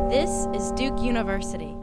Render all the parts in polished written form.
This is Duke University.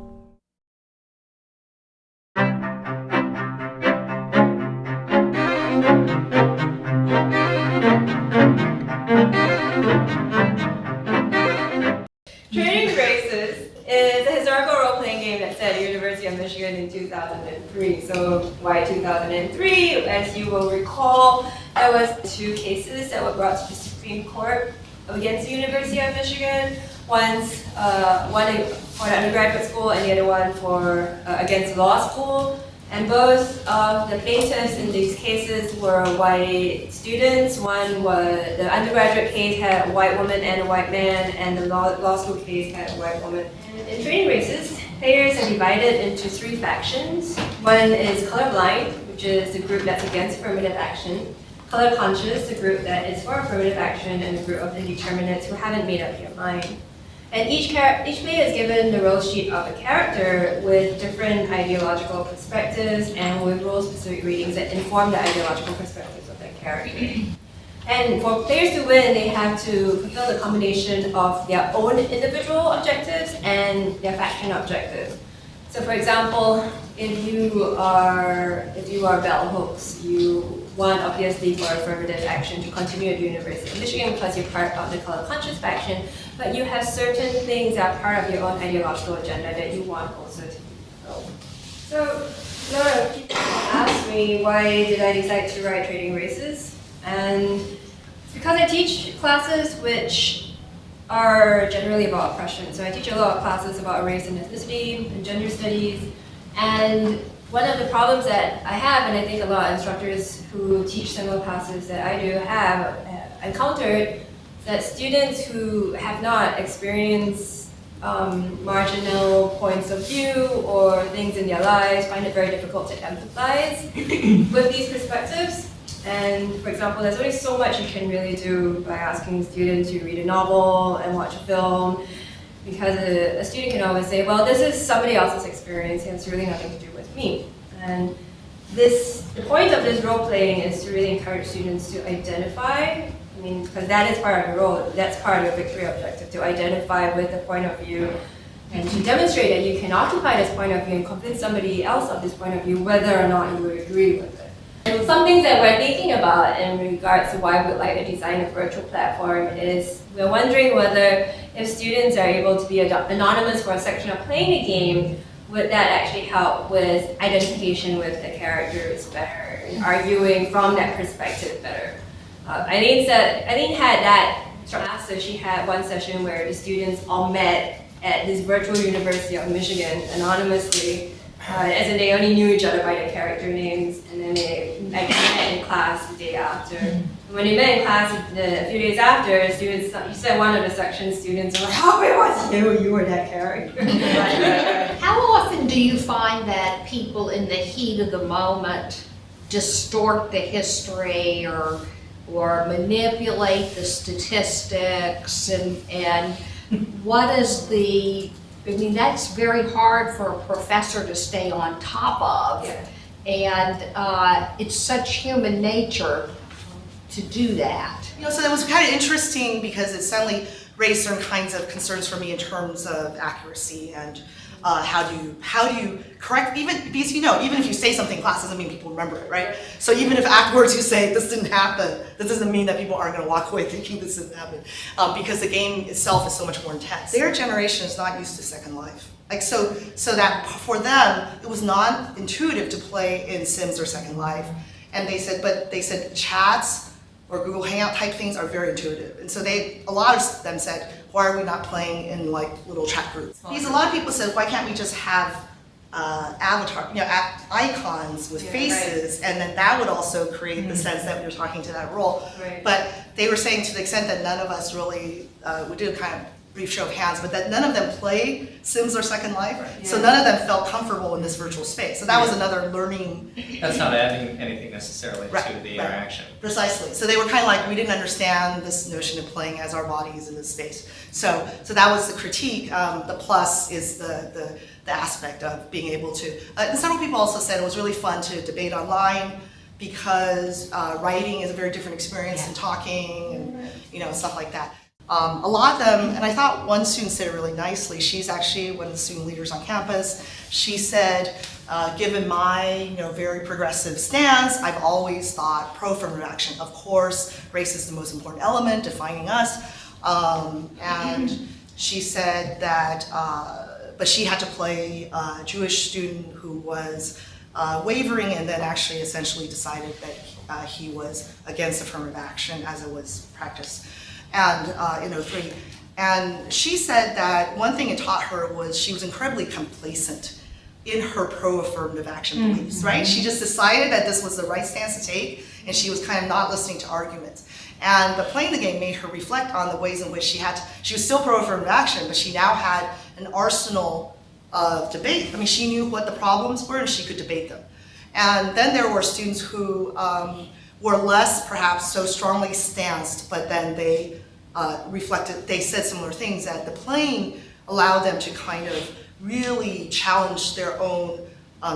Trading Races is a historical role-playing game that's set at the University of Michigan in 2003. So why 2003? As you will recall, there was 2 cases that were brought to the Supreme Court against the University of Michigan. One for the undergraduate school and the other one for against law school. And both of the plaintiffs in these cases were white students. One was, the undergraduate case had a white woman and a white man, and the law school case had a white woman. And in Trading Races, players are divided into 3 factions. One is colorblind, which is the group that's against affirmative action. Color conscious, the group that is for affirmative action, and the group of indeterminates who haven't made up their mind. And each player is given the role sheet of a character with different ideological perspectives and with role-specific readings that inform the ideological perspectives of that character. And for players to win, they have to fulfill the combination of their own individual objectives and their faction objectives. So for example, if you are bell hooks, you want obviously for affirmative action to continue at the University of Michigan because you're part of the color conscious faction, but you have certain things that are part of your own ideological agenda that you want also to be fulfilled. So a lot of people ask me why did I decide to write Trading Races, and it's because I teach classes which are generally about oppression. So I teach a lot of classes about race and ethnicity and gender studies, and one of the problems that I have, and I think a lot of instructors who teach similar classes that I do have encountered, that students who have not experienced marginal points of view or things in their lives find it very difficult to empathize with these perspectives. And for example, there's only so much you can really do by asking students to read a novel and watch a film, because a student can always say, well, this is somebody else's experience and it's really nothing to do with me. And the point of this role-playing is to really encourage students to identify, because that is part of your role, that's part of your victory objective, to identify with the point of view and to demonstrate that you can occupy this point of view and convince somebody else of this point of view whether or not you would agree with it. And some things that we're thinking about in regards to why we'd like to design a virtual platform is we're wondering whether if students are able to be anonymous for a section of playing a game, would that actually help with identification with the characters better and arguing from that perspective better. Adeline had that class, so she had one session where the students all met at this virtual University of Michigan anonymously, as in they only knew each other by their character names, and then they met in class the day after. When they met in class a few days after, students, you said one of the section students were like, oh, it was you were that character. How often do you find that people in the heat of the moment distort the history or manipulate the statistics and what is that's very hard for a professor to stay on top of. Yeah. And it's such human nature to do that. So that was kind of interesting because it suddenly raised certain kinds of concerns for me in terms of accuracy and how do you correct, even because even if you say something in class doesn't mean people remember it, right? So even if afterwards you say this didn't happen, that doesn't mean that people aren't going to walk away thinking this didn't happen, because the game itself is so much more intense. Their generation is not used to Second Life. So that for them it was not intuitive to play in Sims or Second Life, and they said chats or Google Hangout type things are very intuitive, and so a lot of them said, why are we not playing in like little chat groups? Because a lot of people said, why can't we just have avatar, icons with faces, right, and then that would also create the sense that we were talking to that role. Right. But they were saying to the extent that none of us really, we did a kind of brief show of hands, but that none of them play Sims or Second Life, right, so none of them felt comfortable in this virtual space. So that was another learning. That's not adding anything necessarily to the interaction. Precisely. So they were kind of like, we didn't understand this notion of playing as our bodies in this space. So that was the critique. The plus is the aspect of being able to, and several people also said it was really fun to debate online because writing is a very different experience than talking and stuff like that. A lot of them, and I thought one student said it really nicely. She's actually one of the student leaders on campus. She said, given my very progressive stance, I've always thought pro-affirmative action. Of course, race is the most important element defining us. And she said that, but she had to play a Jewish student who was wavering and then actually essentially decided that he was against affirmative action as it was practiced. And in '03. And she said that one thing it taught her was she was incredibly complacent in her pro-affirmative action beliefs, right? She just decided that this was the right stance to take, and she was kind of not listening to arguments. And playing the game made her reflect on the ways in which she was still pro-affirmative action, but she now had an arsenal of debate. I mean, she knew what the problems were and she could debate them. And then there were students who were less perhaps so strongly stanced, but then they they said similar things, that the playing allowed them to kind of really challenge their own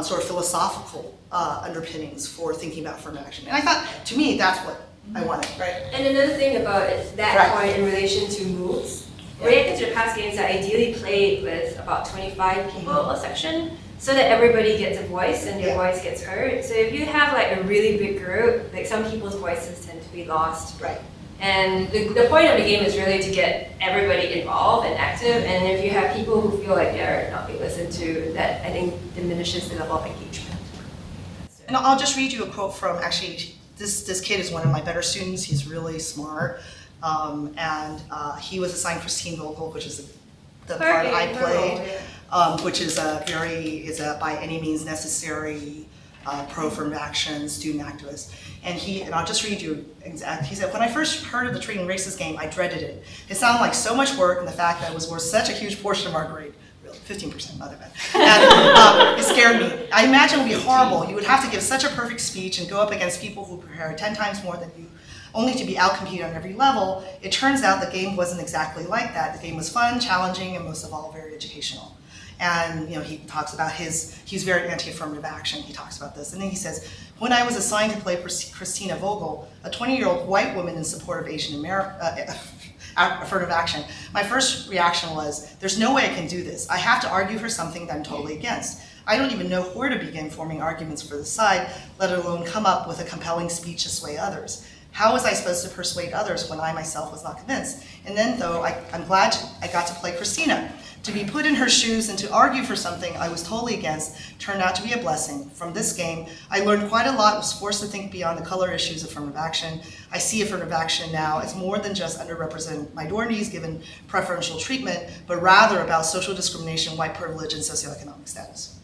sort of philosophical underpinnings for thinking about affirmative action. And I thought, to me, that's what I wanted, right? And another thing about that point in relation to moods, related to the past games, I ideally played with about 25 people a section, so that everybody gets a voice and your voice gets heard. So if you have like a really big group, like some people's voices tend to be lost. Right. And the point of the game is really to get everybody involved and active, and if you have people who feel like they're not being listened to, that I think diminishes the level of engagement. And I'll just read you a quote from, actually, this kid is one of my better students. He's really smart. And he was assigned Christine Vogel, which is the part I played, which is a by any means necessary pro-affirmative action student activist. And I'll just read you exactly. He said, when I first heard of the Treating Races game, I dreaded it. It sounded like so much work, and the fact that it was worth such a huge portion of our grade. 15%, not that bad. And it scared me. I imagine it would be horrible. You would have to give such a perfect speech and go up against people who prepare 10 times more than you, only to be outcompeted on every level. It turns out the game wasn't exactly like that. The game was fun, challenging, and most of all, very educational. And he talks about he's very anti-affirmative action. He talks about this. And then he says, when I was assigned to play Christina Vogel, a 20-year-old white woman in support of Asian affirmative action, my first reaction was, there's no way I can do this. I have to argue for something that I'm totally against. I don't even know where to begin forming arguments for the side, let alone come up with a compelling speech to sway others. How was I supposed to persuade others when I myself was not convinced? And then, though, I'm glad I got to play Christina. To be put in her shoes and to argue for something I was totally against turned out to be a blessing. From this game, I learned quite a lot, was forced to think beyond the color issues of affirmative action. I see affirmative action now as more than just underrepresented minorities given preferential treatment, but rather about social discrimination, white privilege, and socioeconomic status.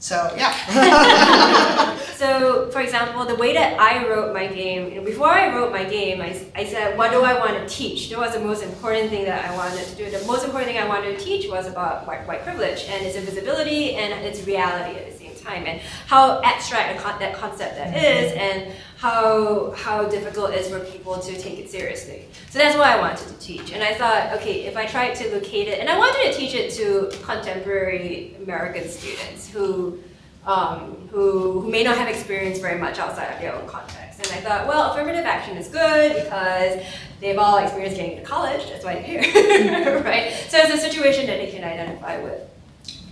So, yeah. So, for example, the way that I wrote my game, before I wrote my game, I said, what do I want to teach? That was the most important thing that I wanted to do. The most important thing I wanted to teach was about white privilege and its invisibility and its reality at the same time, and how abstract that concept that is, and how difficult it is for people to take it seriously. So that's what I wanted to teach. And I thought, okay, if I tried to locate it, and I wanted to teach it to contemporary American students who may not have experienced very much outside of their own context. And I thought, well, affirmative action is good because they've all experienced getting to college, that's why they're here, right? So it's a situation that they can identify with.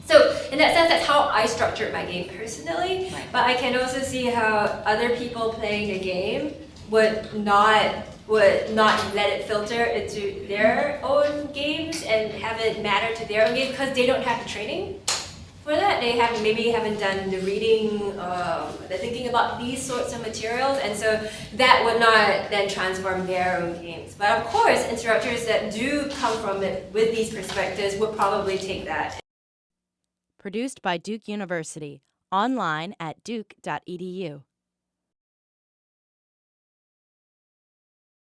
So in that sense, that's how I structured my game personally, but I can also see how other people playing the game would not let it filter into their own games and have it matter to their own game because they don't have the training for that. They maybe haven't done the reading, the thinking about these sorts of materials, and so that would not then transform their own games. But of course, instructors that do come from it with these perspectives would probably take that. Produced by Duke University. Online at duke.edu.